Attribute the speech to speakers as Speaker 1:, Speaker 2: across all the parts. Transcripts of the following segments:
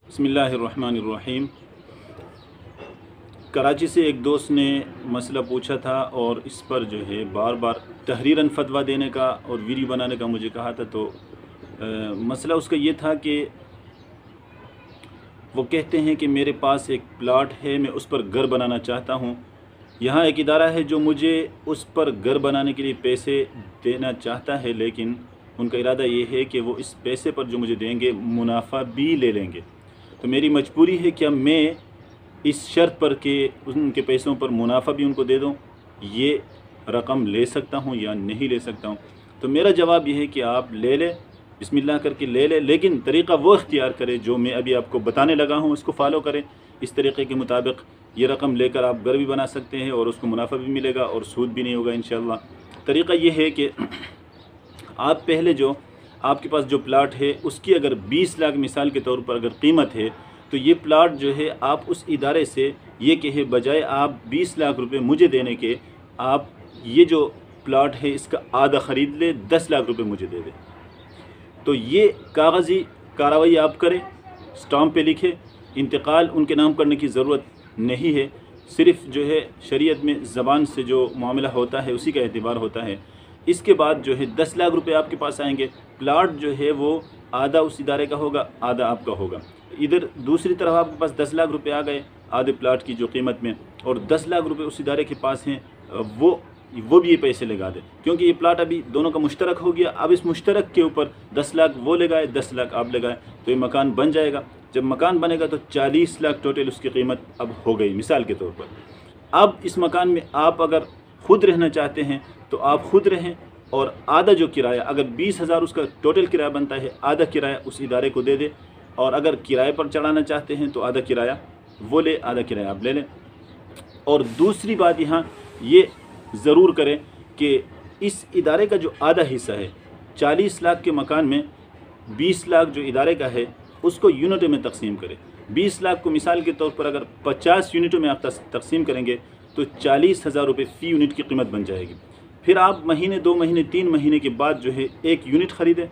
Speaker 1: बिस्मिल्लाहिर्रहमानिर्रहीम। कराची से एक दोस्त ने मसला पूछा था और इस पर जो है बार बार तहरीरन फतवा देने का और वीडियो बनाने का मुझे कहा था। तो मसला उसका ये था कि वो कहते हैं कि मेरे पास एक प्लाट है, मैं उस पर घर बनाना चाहता हूँ। यहाँ एक इदारा है जो मुझे उस पर घर बनाने के लिए पैसे देना चाहता है, लेकिन उनका इरादा ये है कि वो इस पैसे पर जो मुझे देंगे मुनाफा भी ले लेंगे। तो मेरी मजबूरी है कि मैं इस शर्त पर कि उनके पैसों पर मुनाफा भी उनको दे दूं, ये रकम ले सकता हूं या नहीं ले सकता हूं। तो मेरा जवाब ये है कि आप ले लें, बिस्मिल्लाह करके ले लें, लेकिन तरीक़ा वो इख्तियार करें जो मैं अभी आपको बताने लगा हूं, उसको फॉलो करें। इस तरीक़े के मुताबिक ये रकम लेकर आप घर भी बना सकते हैं और उसको मुनाफा भी मिलेगा और सूद भी नहीं होगा इंशाअल्लाह। तरीक़ा ये है कि आप पहले जो आपके पास जो प्लाट है उसकी अगर 20 लाख मिसाल के तौर पर अगर कीमत है, तो ये प्लाट जो है आप उस इदारे से ये कहे बजाय आप 20 लाख रुपए मुझे देने के, आप ये जो प्लाट है इसका आधा ख़रीद ले, 10 लाख रुपए मुझे दे दे। तो ये कागज़ी कार्रवाई आप करें, स्टाम्प पे लिखें। इंतकाल उनके नाम करने की ज़रूरत नहीं है, सिर्फ़ जो है शरीयत में ज़बान से जो मामला होता है उसी का एतबार होता है। इसके बाद जो है 10 लाख रुपए आपके पास आएंगे। प्लाट जो है वो आधा उस इदारे का होगा, आधा आपका होगा। इधर दूसरी तरफ आपके पास 10 लाख रुपए आ गए आधे प्लाट की जो कीमत में, और 10 लाख रुपए उस इदारे के पास हैं, वो भी ये पैसे लगा दे, क्योंकि ये प्लाट अभी दोनों का मुश्तरक हो गया। अब इस मुश्तरक के ऊपर 10 लाख वो लगाए, 10 लाख आप लगाए, तो ये मकान बन जाएगा। जब मकान बनेगा तो 40 लाख टोटल उसकी कीमत अब हो गई मिसाल के तौर पर। अब इस मकान में आप अगर ख़ुद रहना चाहते हैं तो आप ख़ुद रहें, और आधा जो किराया, अगर 20,000 उसका टोटल किराया बनता है, आधा किराया उस इदारे को दे दे। और अगर किराए पर चढ़ाना चाहते हैं तो आधा किराया वो ले, आधा किराया आप ले लें। और दूसरी बात यहाँ ये ज़रूर करें कि इस इदारे का जो आधा हिस्सा है, 40 लाख के मकान में 20 लाख जो इदारे का है उसको यूनिटों में तकसीम करें। 20 लाख को मिसाल के तौर पर अगर 50 यूनिटों में आप तकसीम करेंगे तो 40,000 रुपये फ़ी यूनिट की कीमत बन जाएगी। फिर आप महीने, 2 महीने, 3 महीने के बाद जो है एक यूनिट ख़रीदें,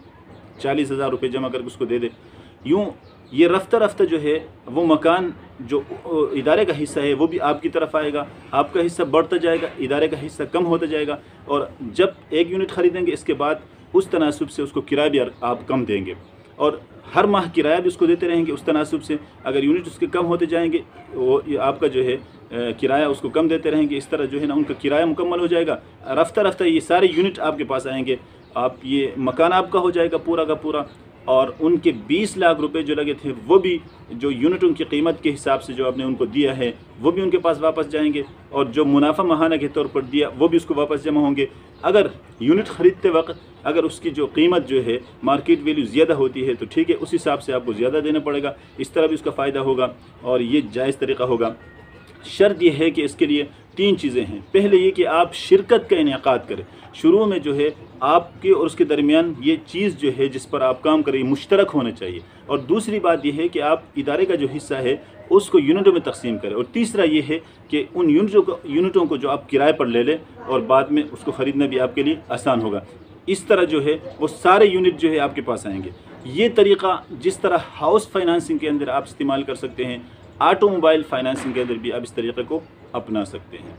Speaker 1: 40,000 रुपये जमा करके उसको दे दे। यूँ ये रफ्ता रफ्ता जो है वो मकान जो इदारे का हिस्सा है वो भी आपकी तरफ आएगा, आपका हिस्सा बढ़ता जाएगा, इदारे का हिस्सा कम होता जाएगा। और जब एक यूनिट ख़रीदेंगे इसके बाद उस तनासुब से उसको किराया भी आप कम देंगे, और हर माह किराया भी उसको देते रहेंगे उस तनासुब से। अगर यूनिट उसके कम होते जाएंगे वो आपका जो है किराया उसको कम देते रहेंगे। इस तरह जो है ना उनका किराया मुकम्मल हो जाएगा। रफ्ता रफ्ता ये सारे यूनिट आपके पास आएंगे, आप ये मकान आपका हो जाएगा पूरा का पूरा। और उनके 20 लाख रुपए जो लगे थे वो भी जो यूनिटों की कीमत के हिसाब से जो आपने उनको दिया है वो भी उनके पास वापस जाएंगे, और जो मुनाफा माहाना के तौर पर दिया वो भी उसको वापस जमा होंगे। अगर यूनिट ख़रीदते वक्त अगर उसकी जो कीमत जो है मार्केट वैल्यू ज़्यादा होती है तो ठीक है, उस हिसाब से आपको ज़्यादा देना पड़ेगा, इस तरह भी उसका फ़ायदा होगा और ये जायज़ तरीक़ा होगा। शर्त यह है कि इसके लिए 3 चीज़ें हैं। पहले ये कि आप शिरकत का इनेकाद करें। शुरू में जो है आपके और उसके दरमियान ये चीज़ जो है जिस पर आप काम करें मुश्तरक होना चाहिए। और दूसरी बात यह है कि आप इदारे का जो हिस्सा है उसको यूनिटों में तकसीम करें। और तीसरा ये है कि उन यूनिटों को जो आप किराए पर ले लें और बाद में उसको ख़रीदना भी आपके लिए आसान होगा। इस तरह जो है वो सारे यूनिट जो है आपके पास आएंगे। ये तरीक़ा जिस तरह हाउस फाइनेंसिंग के अंदर आप इस्तेमाल कर सकते हैं, ऑटोमोबाइल फाइनेंसिंग के अंदर भी आप इस तरीक़े को अपना सकते हैं।